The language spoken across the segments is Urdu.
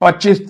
25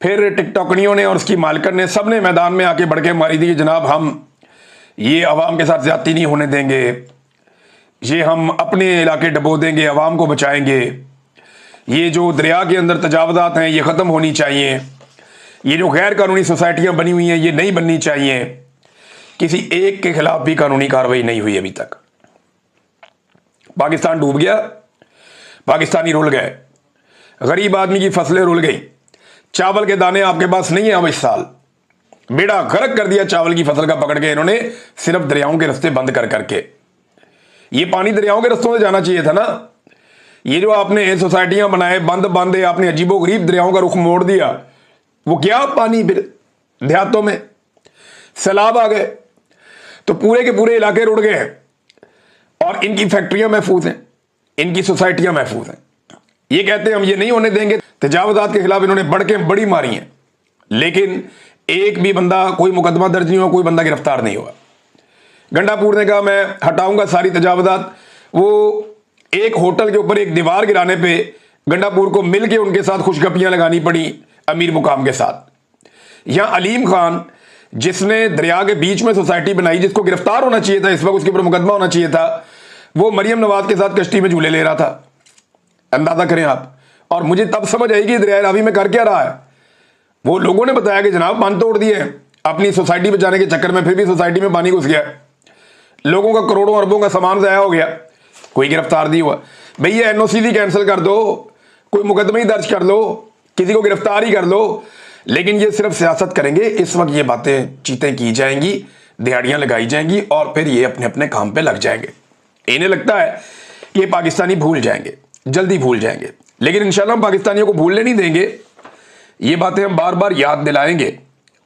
پھر ٹک ٹاکنیوں نے اور اس کی مالکن نے سب نے میدان میں آ کے بڑھ کے ماری تھی کہ جناب ہم یہ عوام کے ساتھ زیادتی نہیں ہونے دیں گے، یہ ہم اپنے علاقے ڈبو دیں گے، عوام کو بچائیں گے، یہ جو دریا کے اندر تجاوزات ہیں یہ ختم ہونی چاہیے، یہ جو غیر قانونی سوسائٹیاں بنی ہوئی ہیں یہ نہیں بننی چاہیے۔ کسی ایک کے خلاف بھی قانونی کارروائی نہیں ہوئی ابھی تک۔ پاکستان ڈوب گیا، پاکستانی رول گئے، غریب آدمی کی فصلیں رول گئی، چاول کے دانے آپ کے پاس نہیں ہیں اب اس سال، بیڑا غرق کر دیا چاول کی فصل کا پکڑ کے انہوں نے، صرف دریاؤں کے رستے بند کر کر کے۔ یہ پانی دریاؤں کے رستوں سے جانا چاہیے تھا نا، یہ جو آپ نے سوسائٹیاں بنائے باندھے، آپ نے عجیب و غریب دریاؤں کا رخ موڑ دیا، وہ کیا پانی پھر دیہاتوں میں سیلاب آ گئے تو پورے کے پورے علاقے رڑ گئے، اور ان کی فیکٹریاں محفوظ ہیں، ان کی سوسائٹیاں محفوظ ہیں۔ یہ کہتے ہیں ہم یہ نہیں ہونے دیں گے، تجاوزات کے خلاف انہوں نے بڑھ کے بڑی ماری ہیں، لیکن ایک بھی بندہ، کوئی مقدمہ درج نہیں ہوا، کوئی بندہ گرفتار نہیں ہوا۔ گنڈا پور نے کہا میں ہٹاؤں گا ساری تجاوزات، وہ ایک ہوٹل کے اوپر ایک دیوار گرانے پہ گنڈا پور کو مل کے ان کے ساتھ خوشگپیاں لگانی پڑی امیر مقام کے ساتھ۔ یہاں علیم خان جس نے دریا کے بیچ میں سوسائٹی بنائی، جس کو گرفتار ہونا چاہیے تھا، اس وقت اس کے اوپر مقدمہ ہونا چاہیے تھا، وہ مریم نواز کے ساتھ کشتی میں جھولے لے رہا تھا۔ اندازہ کریں آپ، اور مجھے تب سمجھ آئی کہ دریائے راوی میں کر کیا رہا ہے۔ وہ لوگوں نے بتایا کہ جناب باندھ توڑ دیے اپنی سوسائٹی بچانے کے چکر میں، پھر بھی سوسائٹی میں پانی گھس گیا، لوگوں کا کروڑوں اربوں کا سامان ضائع ہو گیا، کوئی گرفتار نہیں ہوا۔ بھئی NOC بھی کینسل کر دو، کوئی مقدمہ ہی درج کر لو، کسی کو گرفتار ہی کر لو، لیکن یہ صرف سیاست کریں گے۔ اس وقت یہ باتیں چیتیں کی جائیں گی، دہاڑیاں لگائی جائیں گی، اور پھر یہ اپنے اپنے کام پہ لگ جائیں گے۔ انہیں لگتا ہے کہ یہ پاکستانی بھول جائیں گے، جلدی بھول جائیں گے، لیکن انشاءاللہ ہم پاکستانیوں کو بھولنے نہیں دیں گے۔ یہ باتیں ہم بار بار یاد دلائیں گے،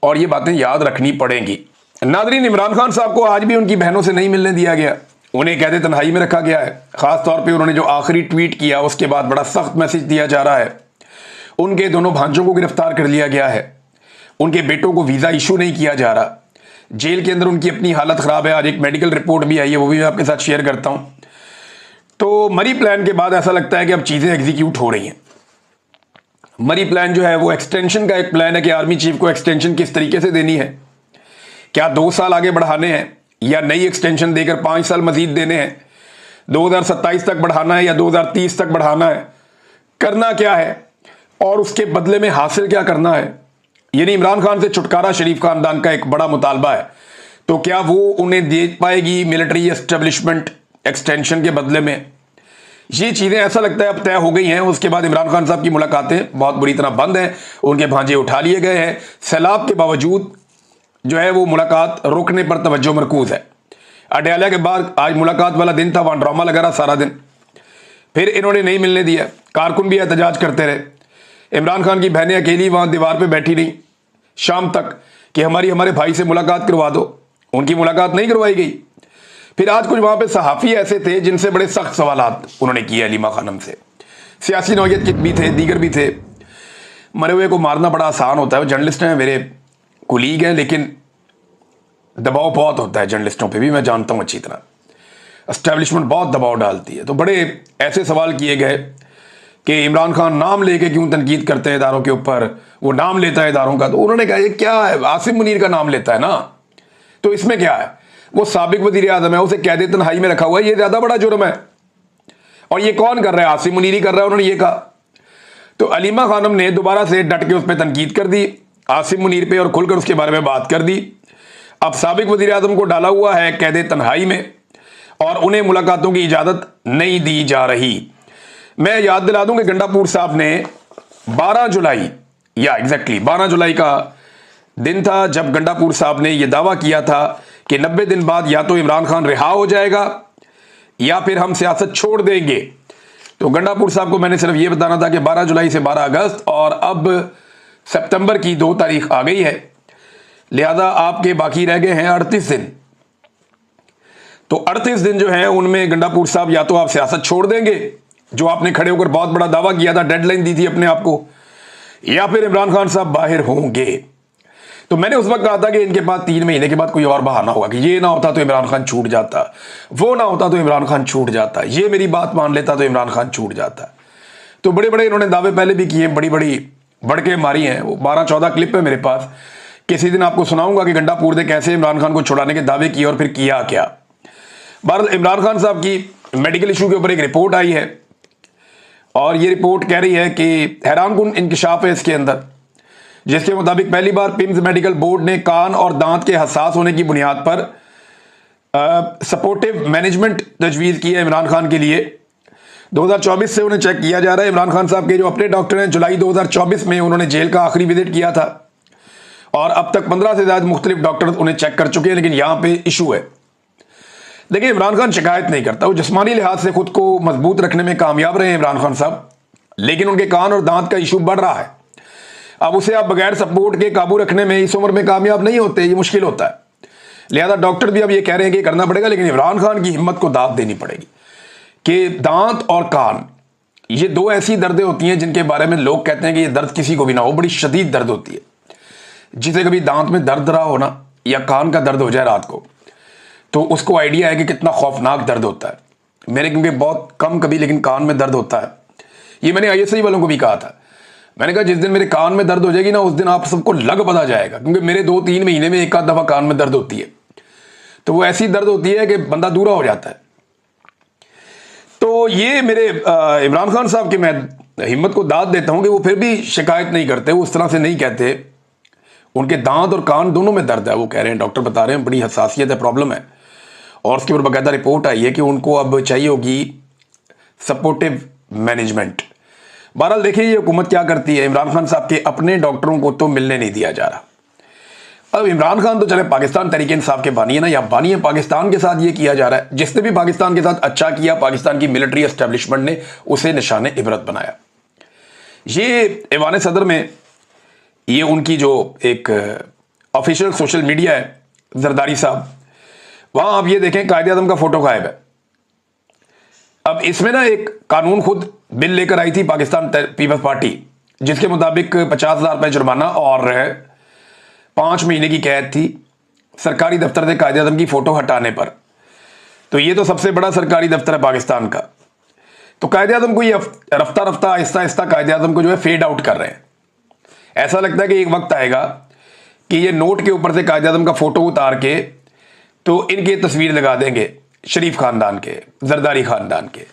اور یہ باتیں یاد رکھنی پڑیں گی۔ ناظرین، عمران خان صاحب کو آج بھی ان کی بہنوں سے نہیں ملنے دیا گیا، انہیں قید تنہائی میں رکھا گیا ہے۔ خاص طور پہ انہوں نے جو آخری ٹویٹ کیا اس کے بعد بڑا سخت میسج دیا جا رہا ہے۔ ان کے دونوں بھانجوں کو گرفتار کر لیا گیا ہے، ان کے بیٹوں کو ویزا ایشو نہیں کیا جا رہا، جیل کے اندر ان کی اپنی حالت خراب ہے۔ آج ایک میڈیکل رپورٹ بھی آئی ہے، وہ بھی میں آپ کے ساتھ شیئر کرتا ہوں۔ تو مری پلان کے بعد ایسا لگتا ہے کہ اب چیزیں ایگزیکیوٹ ہو رہی ہیں۔ مری پلان جو ہے وہ ایکسٹینشن کا ایک پلان ہے کہ آرمی چیف کو ایکسٹینشن کس طریقے سے دینی ہے، کیا 2 سال آگے بڑھانے ہیں یا نئی ایکسٹینشن دے کر 5 سال مزید دینے ہیں، 2027 تک بڑھانا ہے یا 2030 تک بڑھانا ہے، کرنا کیا ہے اور اس کے بدلے میں حاصل کیا کرنا ہے۔ یعنی عمران خان سے چھٹکارا شریف خاندان کا ایک بڑا مطالبہ ہے، تو کیا وہ انہیں دے پائے گی ملٹری اسٹیبلشمنٹ ایکسٹینشن کے بدلے میں؟ یہ چیزیں ایسا لگتا ہے اب طے ہو گئی ہیں۔ اس کے بعد عمران خان صاحب کی ملاقاتیں بہت بری طرح بند ہیں، ان کے بھانجے اٹھا لیے گئے ہیں۔ سیلاب کے باوجود جو ہے وہ ملاقات روکنے پر توجہ مرکوز ہے۔ اڈیالہ کے بعد آج ملاقات والا دن تھا، وہاں ڈرامہ لگا رہا سارا دن، پھر انہوں نے نہیں ملنے دیا، کارکن بھی احتجاج کرتے رہے۔ عمران خان کی بہنیں اکیلی وہاں دیوار پہ بیٹھی رہیں شام تک کہ ہمارے بھائی سے ملاقات کروا دو، ان کی ملاقات نہیں کروائی گئی۔ پھر آج کچھ وہاں پہ صحافی ایسے تھے جن سے بڑے سخت سوالات انہوں نے کیے علیمہ خانم سے، سیاسی نوعیت کے بھی تھے، دیگر بھی تھے۔ مرے ہوئے کو مارنا بڑا آسان ہوتا ہے، وہ جرنلسٹ ہیں، میرے کولیگ ہیں، لیکن دباؤ بہت ہوتا ہے جرنلسٹوں پہ بھی، میں جانتا ہوں اچھی طرح، اسٹیبلشمنٹ بہت دباؤ ڈالتی ہے۔ تو بڑے ایسے سوال کیے گئے کہ عمران خان نام لے کے کیوں تنقید کرتے ہیں اداروں کے اوپر، وہ نام لیتا ہے اداروں کا، تو انہوں نے کہا یہ کیا ہے، عاصم منیر کا نام لیتا ہے نا، تو اس میں کیا ہے، وہ سابق وزیر اعظم ہے، اسے قید تنہائی میں رکھا ہوا ہے، یہ زیادہ بڑا جرم ہے، اور یہ کون کر رہا ہے، عاصم منیر ہی کر رہا ہے، انہوں نے یہ کہا۔ تو علیمہ خانم نے دوبارہ سے ڈٹ کے اس پہ تنقید کر دی، عاصم منیر پہ، اور کھل کر اس کے بارے میں بات کر دی۔ اب سابق وزیر اعظم کو ڈالا ہوا ہے قید تنہائی میں، اور انہیں ملاقاتوں کی اجازت نہیں دی جا رہی۔ میں یاد دلا دوں کہ گنڈا پور صاحب نے 12 جولائی یا ایگزیکٹلی 12 جولائی کا دن تھا جب گنڈا پور صاحب نے یہ دعویٰ کیا تھا کہ 90 دن بعد یا تو عمران خان رہا ہو جائے گا یا پھر ہم سیاست چھوڑ دیں گے۔ تو گنڈا پور صاحب کو میں نے صرف یہ بتانا تھا کہ 12 جولائی سے 12 اگست اور اب سپتمبر کی 2 تاریخ آ گئی ہے، لہذا آپ کے باقی رہ گئے ہیں 38 دن۔ تو 38 دن جو ہیں ان میں گنڈا پور صاحب یا تو آپ سیاست چھوڑ دیں گے، جو آپ نے کھڑے ہو کر بہت بڑا دعویٰ کیا تھا، ڈیڈ لائن دی تھی اپنے آپ کو، یا پھر عمران خان صاحب باہر ہوں گے۔ تو میں نے اس وقت کہا تھا کہ ان کے بعد 3 مہینے کے بعد کوئی اور بہانہ ہوگا کہ یہ نہ ہوتا تو عمران خان چھوٹ جاتا، وہ نہ ہوتا تو عمران خان چھوٹ جاتا، یہ میری بات مان لیتا تو عمران خان چھوٹ جاتا۔ تو بڑے بڑے انہوں نے دعوے پہلے بھی کیے، بڑی بڑی بڑھ کے ماری ہیں، وہ 12-14 کلپ ہے میرے پاس. کسی دن آپ کو سناؤں گا کہ گنڈا پور نے کیسے عمران خان کو چھڑانے کے دعوے کیے اور پھر کیا کیا. بہرحال عمران خان صاحب کی میڈیکل ایشو کے اوپر ایک رپورٹ آئی ہے، اور یہ رپورٹ کہہ رہی ہے کہ حیران کن انکشاف ہے اس کے اندر، جس کے مطابق پہلی بار پمز میڈیکل بورڈ نے کان اور دانت کے حساس ہونے کی بنیاد پر سپورٹیو مینجمنٹ تجویز کی ہے عمران خان کے لیے. 2024 سے انہیں چیک کیا جا رہا ہے. عمران خان صاحب کے جو اپنے ڈاکٹر ہیں، جولائی 2024 میں انہوں نے جیل کا آخری وزٹ کیا تھا، اور اب تک 15 سے زیادہ مختلف ڈاکٹر انہیں چیک کر چکے ہیں. لیکن یہاں پہ ایشو ہے. دیکھیں، عمران خان شکایت نہیں کرتا، وہ جسمانی لحاظ سے خود کو مضبوط رکھنے میں کامیاب رہے ہیں عمران خان صاحب، لیکن ان کے کان اور دانت کا ایشو بڑھ رہا ہے. اب اسے آپ بغیر سپورٹ کے قابو رکھنے میں اس عمر میں کامیاب نہیں ہوتے، یہ مشکل ہوتا ہے. لہذا ڈاکٹر بھی اب یہ کہہ رہے ہیں کہ کرنا پڑے گا، لیکن عمران خان کی ہمت کو داد دینی پڑے گی کہ دانت اور کان یہ دو ایسی دردیں ہوتی ہیں جن کے بارے میں لوگ کہتے ہیں کہ یہ درد کسی کو بھی نہ ہو، بڑی شدید درد ہوتی ہے. جسے کبھی دانت میں درد رہا ہو نا، یا کان کا درد ہو جائے رات کو، تو اس کو آئیڈیا ہے کہ کتنا خوفناک درد ہوتا ہے. میرے کیونکہ بہت کم کبھی لیکن کان میں درد ہوتا ہے. یہ میں نے ISI والوں کو بھی کہا تھا. میں نے کہا جس دن میرے کان میں درد ہو جائے گی نا، اس دن آپ سب کو لگ پتا جائے گا، کیونکہ میرے 2-3 مہینے میں ایک آدھ دفعہ کان میں درد ہوتی ہے. تو وہ ایسی درد ہوتی ہے کہ بندہ دورہ ہو جاتا ہے. تو یہ میرے عمران خان صاحب کی میں ہمت کو داد دیتا ہوں کہ وہ پھر بھی شکایت نہیں کرتے، وہ اس طرح سے نہیں کہتے. ان کے دانت اور کان دونوں میں درد ہے، وہ کہہ رہے ہیں، ڈاکٹر بتا رہے ہیں بڑی حساسیت ہے، پرابلم ہے، اور اس کے اوپر باقاعدہ رپورٹ آئی ہے کہ ان کو اب چاہیے ہوگی سپورٹیو مینجمنٹ. بہرحال دیکھیں یہ حکومت کیا کرتی ہے. عمران خان صاحب کے اپنے ڈاکٹروں کو تو ملنے نہیں دیا جا رہا. اب عمران خان تو چلے پاکستان تحریک انصاف کے بانی ہے نا، یا بانی ہے پاکستان کے ساتھ یہ کیا جا رہا ہے. جس نے بھی پاکستان کے ساتھ اچھا کیا، پاکستان کی ملٹری اسٹیبلشمنٹ نے اسے نشان عبرت بنایا. یہ ایوان صدر میں یہ ان کی جو ایک آفیشیل سوشل میڈیا ہے، زرداری صاحب، وہاں آپ یہ دیکھیں قائد اعظم کا فوٹو غائب ہے. اب اس میں نا ایک قانون خود بل لے کر آئی تھی پاکستان پیپلز پارٹی، جس کے مطابق 50,000 روپے جرمانہ اور 5 مہینے کی قید تھی سرکاری دفتر سے قائد اعظم کی فوٹو ہٹانے پر. تو یہ تو سب سے بڑا سرکاری دفتر ہے پاکستان کا. تو قائد اعظم کو یہ رفتہ رفتہ آہستہ آہستہ قائد اعظم کو جو ہے فیڈ آؤٹ کر رہے ہیں. ایسا لگتا ہے کہ ایک وقت آئے گا کہ یہ نوٹ کے اوپر سے قائد اعظم کا فوٹو اتار کے تو ان کی تصویر لگا دیں گے، شریف خاندان کے، زرداری خاندان کے،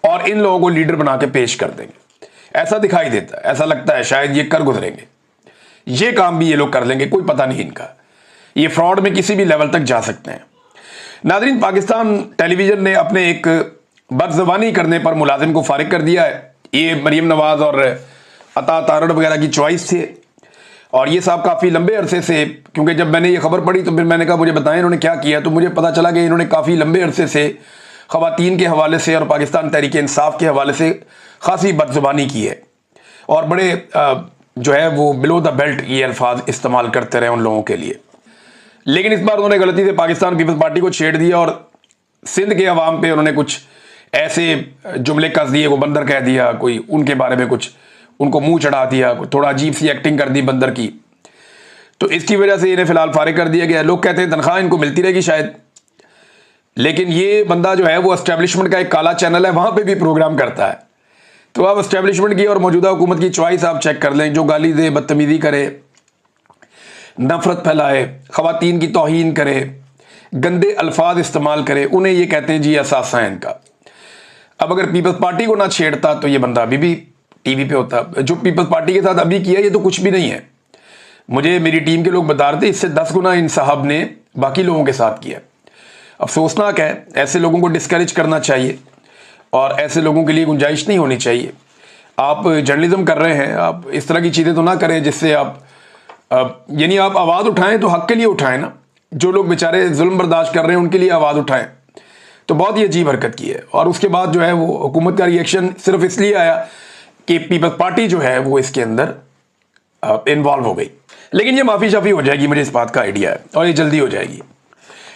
اور ان لوگوں کو لیڈر بنا کے پیش کر دیں گے. ایسا دکھائی دیتا ہے، ایسا لگتا ہے شاید یہ کر گزریں گے. یہ کام بھی یہ لوگ کر لیں گے، کوئی پتہ نہیں ان کا. یہ فراڈ میں کسی بھی لیول تک جا سکتے ہیں. ناظرین، پاکستان ٹیلی ویژن نے اپنے ایک بدزبانی کرنے پر ملازم کو فارغ کر دیا ہے. یہ مریم نواز اور عطا تارڑ وغیرہ کی چوائس تھے، اور یہ صاحب کافی لمبے عرصے سے، کیونکہ جب میں نے یہ خبر پڑھی تو پھر میں نے کہا مجھے بتائیں انہوں نے کیا کیا. تو مجھے پتا چلا کہ انہوں نے کافی لمبے عرصے سے خواتین کے حوالے سے اور پاکستان تحریک انصاف کے حوالے سے خاصی بدزبانی کی ہے، اور بڑے جو ہے وہ بلو دا بیلٹ یہ الفاظ استعمال کرتے رہے ان لوگوں کے لیے. لیکن اس بار انہوں نے غلطی سے پاکستان پیپلز پارٹی کو چھیڑ دیا، اور سندھ کے عوام پہ انہوں نے کچھ ایسے جملے کس دیے، وہ بندر کہہ دیا، کوئی ان کے بارے میں کچھ ان کو منہ چڑھا دیا، تھوڑا عجیب سی ایکٹنگ کر دی بندر کی. تو اس کی وجہ سے انہیں فی الحال فارغ کر دیا گیا. لوگ کہتے ہیں تنخواہ ان کو ملتی رہے گی شاید، لیکن یہ بندہ جو ہے وہ اسٹیبلشمنٹ کا ایک کالا چینل ہے، وہاں پہ بھی پروگرام کرتا ہے. تو آپ اسٹیبلشمنٹ کی اور موجودہ حکومت کی چوائس آپ چیک کر لیں. جو گالی دے، بدتمیزی کرے، نفرت پھیلائے، خواتین کی توہین کرے، گندے الفاظ استعمال کرے، انہیں یہ کہتے ہیں جی اثاثہ ہے ان کا. اب اگر پیپلز پارٹی کو نہ چھیڑتا تو یہ بندہ ابھی بھی ٹی وی پہ ہوتا. جو پیپلز پارٹی کے ساتھ ابھی کیا یہ تو کچھ بھی نہیں ہے. مجھے میری ٹیم کے لوگ بتا رہے تھے اس سے 10 گنا ان صاحب نے باقی لوگوں کے ساتھ کیا. افسوسناک ہے، ایسے لوگوں کو ڈسکریج کرنا چاہیے، اور ایسے لوگوں کے لیے گنجائش نہیں ہونی چاہیے. آپ جرنلزم کر رہے ہیں، آپ اس طرح کی چیزیں تو نہ کریں جس سے آپ یعنی آپ آواز اٹھائیں تو حق کے لیے اٹھائیں نا. جو لوگ بیچارے ظلم برداشت کر رہے ہیں ان کے لیے آواز اٹھائیں. تو بہت ہی عجیب حرکت کی ہے. اور اس کے بعد جو ہے وہ حکومت کا ریئیکشن صرف اس لیے آیا کہ پیپلز پارٹی جو ہے وہ اس کے اندر انوالو ہو گئی. لیکن یہ معافی شافی ہو جائے گی، مجھے اس بات کا آئیڈیا ہے، اور یہ جلدی ہو جائے گی.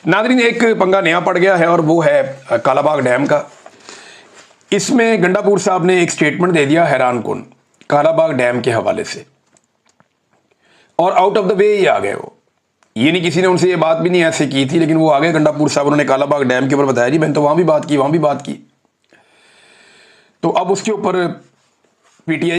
ناظرین، ایک پنگا نیا پڑ گیا ہے، اور وہ ہے کالا باغ ڈیم کا. اس میں گنڈا پور صاحب نے ایک سٹیٹمنٹ دے دیا حیران کن کالا باغ ڈیم کے حوالے سے، اور آؤٹ آف دا وے ہی آ گئے وہ. یہ نہیں کسی نے ان سے یہ بات بھی نہیں ایسے کی تھی، لیکن وہ آگے گنڈا پور صاحب، انہوں نے کالا باغ ڈیم کے اوپر بتایا جی میں نے تو وہاں بھی بات کی، وہاں بھی بات کی. تو اب اس کے اوپر پی ٹی آئی